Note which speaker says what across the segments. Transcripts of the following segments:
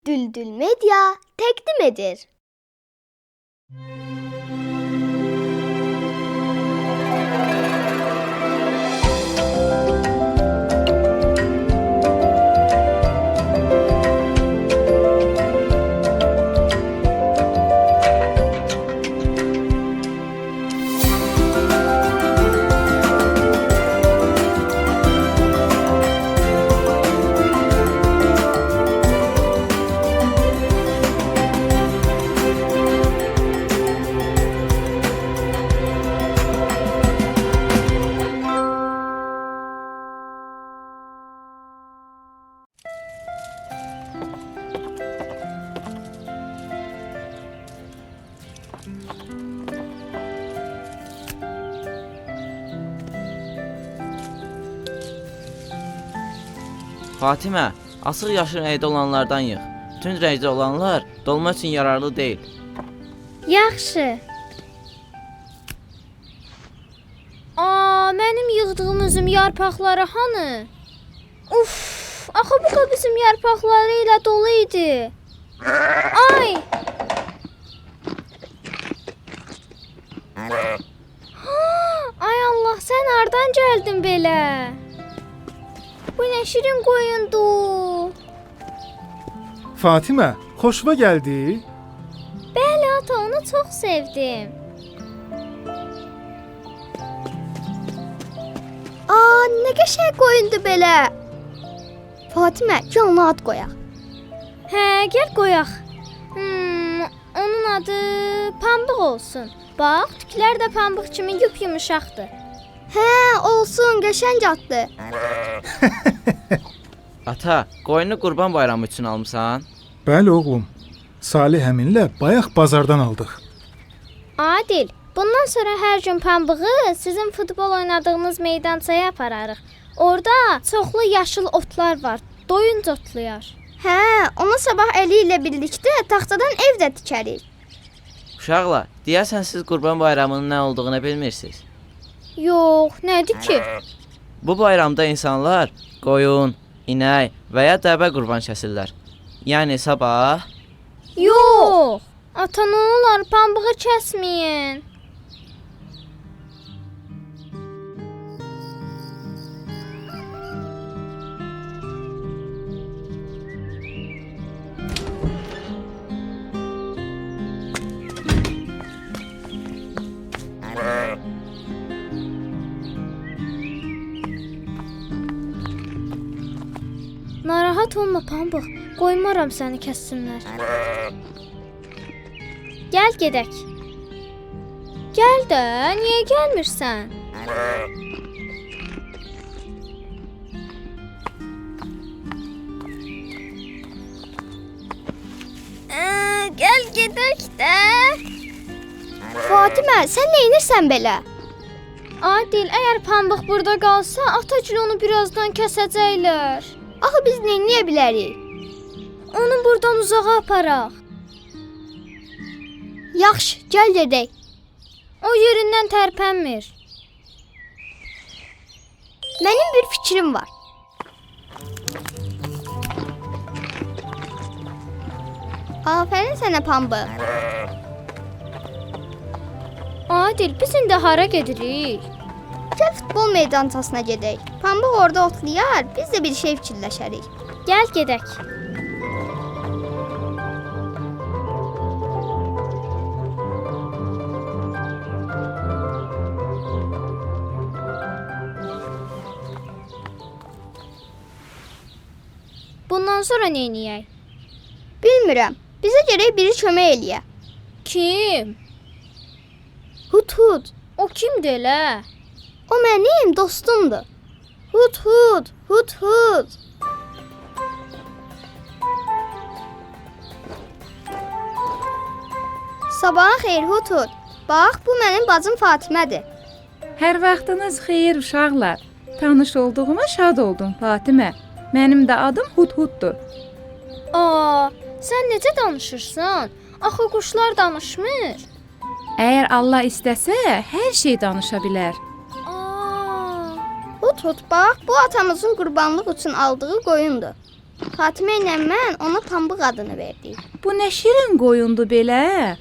Speaker 1: Düldül Medya təqdim edir.
Speaker 2: Fatimə, asıq yaşıl rəngdə olanlardan yığ. Tünd rəngdə olanlar dolma üçün yararlı deyil.
Speaker 3: Yaxşı. Mənim yığdığım üzüm yarpaqları hanı? Uf, axı bu qab üzüm yarpaqları ilə dolu idi. Ay! Ay Allah, sən hardan gəldin belə? Bu nə şirin qoyundu.
Speaker 4: Fatimə, xoşuna gəldi?
Speaker 3: Bəli, ata, onu çox sevdim.
Speaker 1: Nə qəşəng qoyundu belə. Fatimə, gəl ona ad qoyaq.
Speaker 3: Hə, gəl qoyaq. Onun adı Pambıq olsun. Bax, tüklər də pambıq kimi yumşaqdır.
Speaker 1: Hə, olsun, qəşəng addır.
Speaker 2: Ata, qoyunu Qurban Bayramı üçün almısan?
Speaker 4: Bəli oğlum. Salih əminlə bayaq bazardan aldıq.
Speaker 3: Adil, bundan sonra hər gün pambığı sizin futbol oynadığınız meydançaya apararıq. Orada çoxlu yaşıl otlar var. Doyunca otlayar.
Speaker 1: Hə, ona sabah Əli ilə birlikdə taxtadan ev də tikərik.
Speaker 2: Uşaqlar, deyəsən siz Qurban Bayramının nə olduğunu bilmirsiniz.
Speaker 3: Yox, nədir ki?
Speaker 2: Bu bayramda insanlar qoyun, inək və ya dəvə qurban kəsirlər. Yəni sabah
Speaker 3: Yox. Ata, nə olar, pambığı kəsməyin. Narahat olma pambıq, qoymaram səni kəssinlər. Gəl gedək. Gəl də, niyə gəlmirsən? Gəl gedək də.
Speaker 1: Fatimə, sən nə edirsən belə?
Speaker 3: Adil, əgər pambıq burada qalsa, atacıl onu birazdan kəsəcəklər.
Speaker 1: Axı biz nə edə bilərik?
Speaker 3: Onu buradan uzağa aparaq.
Speaker 1: Yaxşı, gəl gedək.
Speaker 3: O yerindən tərpənmir.
Speaker 1: Mənim bir fikrim var. Afərin sənə pambıq.
Speaker 3: Adil, biz indi hara gedirik?
Speaker 1: Gəl futbol meydançasına gedək. Pambıq orada otlayar, biz də bir şey fikirləşərik.
Speaker 3: Gəl gedək. Bundan sonra nə edək?
Speaker 1: Bilmirəm. Bizə gərək biri kömək eləyə.
Speaker 3: Kim?
Speaker 1: Hut.
Speaker 3: O kimdir elə?
Speaker 1: O mənim dostumdur. Hut. Sabahın xeyir Hut. Bax, bu mənim bacım Fatimədir.
Speaker 5: Hər vaxtınız xeyir uşaqlar. Tanış olduğuma şad oldum Fatimə. Mənim də adım Hudhuddur.
Speaker 3: Sən necə danışırsan? Axı quşlar danışmır.
Speaker 5: Əgər Allah istəsə, hər şey danışa bilər.
Speaker 1: Hut, bax, bu atamızın qurbanlıq üçün aldığı qoyundur. Fatimə ilə mən ona pambıq adını verdik.
Speaker 5: Bu nə şirin qoyundu belə?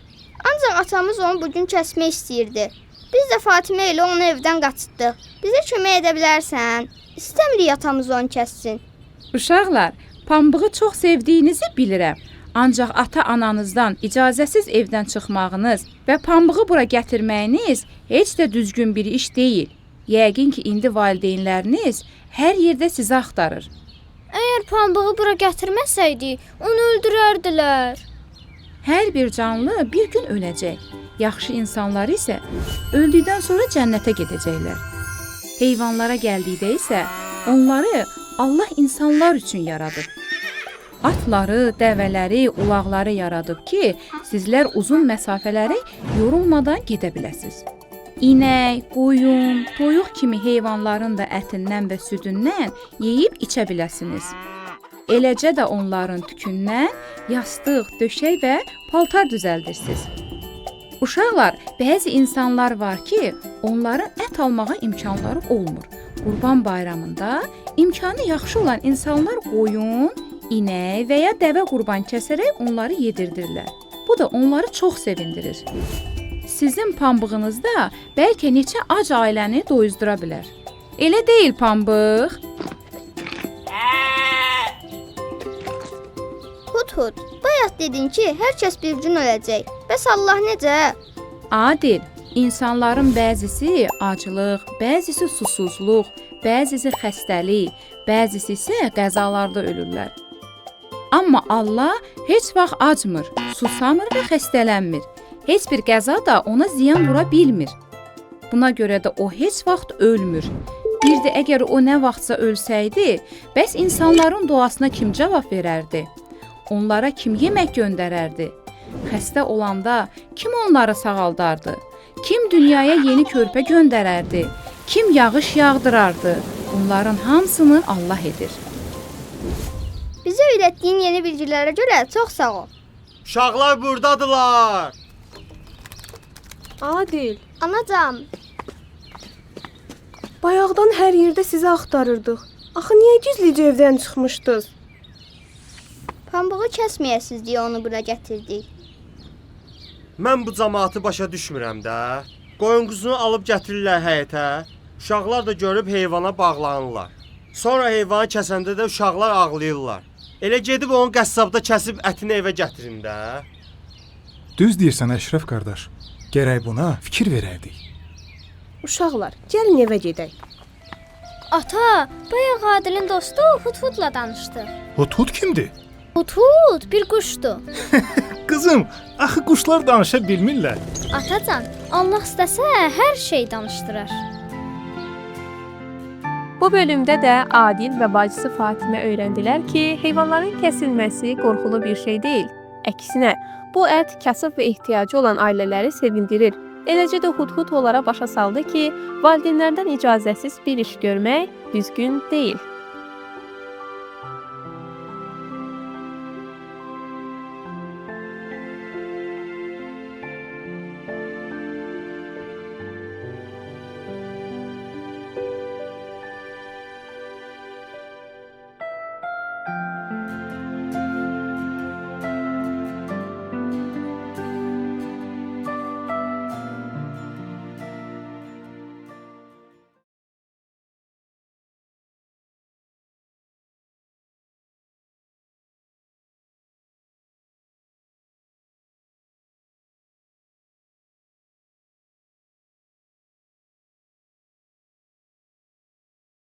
Speaker 1: Ancaq atamız onu bu gün kəsmək istəyirdi. Biz də Fatimə ilə onu evdən qaçırtdıq. Bizə kömək edə bilərsən? İstəmirik atamız onu kəssin.
Speaker 5: Uşaqlar, pambığı çox sevdiyinizi bilirəm. Ancaq ata-ananızdan icazəsiz evdən çıxmağınız və pambığı bura gətirməyiniz heç də düzgün bir iş deyil. Yəqin ki, indi valideynləriniz hər yerdə sizi axtarır.
Speaker 3: Əgər pambığı bura gətirməsəydik, onu öldürərdilər.
Speaker 5: Hər bir canlı bir gün öləcək. Yaxşı insanlar isə öldükdən sonra cənnətə gedəcəklər. Heyvanlara gəldikdə isə onları Allah insanlar üçün yaradıb. Atları, dəvələri, ulaqları yaradıb ki, sizlər uzun məsafələri yorulmadan gedə biləsiniz. İnək, qoyun, toyuq kimi heyvanların da ətindən və südündən yeyib içə biləsiniz. Eləcə də onların tükündən yastıq, döşək və paltar düzəldirsiniz. Uşaqlar, bəzi insanlar var ki, onların ət almağa imkanları olmur. Qurban bayramında imkanı yaxşı olan insanlar qoyun, inək və ya dəvə qurban kəsərək onları yedirdirlər. Bu da onları çox sevindirir. Sizin pambığınızda bəlkə neçə ac ailəni doyuzdura bilər. Elə deyil pambıq?
Speaker 1: Hud, bayaq dedin ki, hər kəs bir gün öləcək. Bəs Allah necə?
Speaker 5: Adil, insanların bəzisi aclıq, bəzisi susuzluq, bəzisi xəstəlik, bəzisi isə qəzalarda ölürlər. Amma Allah heç vaxt acmır, susamır və xəstələnmir. Heç bir qəza da ona ziyan vura bilmir. Buna görə də o heç vaxt ölmür. Bir də əgər o nə vaxtsa ölsəydi, bəs insanların duasına kim cavab verərdi? Onlara kim yemək göndərərdi? Xəstə olanda kim onları sağaldardı? Kim dünyaya yeni körpə göndərərdi? Kim yağış yağdırardı? Bunların hamısını Allah edir.
Speaker 1: Bizə öyrətdiyin yeni bilgilərə görə çox sağ ol.
Speaker 6: Uşaqlar burdadılar.
Speaker 7: Adil,
Speaker 1: Anacan,
Speaker 7: bayaqdan hər yerdə sizi axtarırdıq. Axı niyə gizlicə evdən çıxmışdınız?
Speaker 1: pambığı kəsməyəsiz deyə onu bura gətirdik.
Speaker 6: Mən bu cəmaatı başa düşmürəm də. Qoyun quzunu alıb gətirirlər həyətə. Uşaqlar da görüb heyvana bağlanırlar. Sonra heyvanı kəsəndə də uşaqlar ağlayırlar. Elə gedib onu qəssabda kəsib ətini evə gətirin də.
Speaker 4: Düz deyirsən Əşrəf qardaş. Gərək buna fikir verərdik.
Speaker 7: Uşaqlar, gəlin evə gedək.
Speaker 3: Ata, bayaq Adilin dostu Hudhudla danışdı.
Speaker 4: Hud kimdir?
Speaker 3: Hudhud bir quşdur.
Speaker 4: Qızım, axı quşlar danışa bilmirlər.
Speaker 3: Atacan, Allah istəsə hər şey danışdırar.
Speaker 8: Bu bölümdə də Adil və bacısı Fatimə öyrəndilər ki, heyvanların kəsilməsi qorxulu bir şey deyil. Əksinə, bu ət kasıb və ehtiyacı olan ailələri sevindirir. Eləcə də Hudhud onlara başa saldı ki, valideynlərdən icazəsiz bir iş görmək düzgün deyil.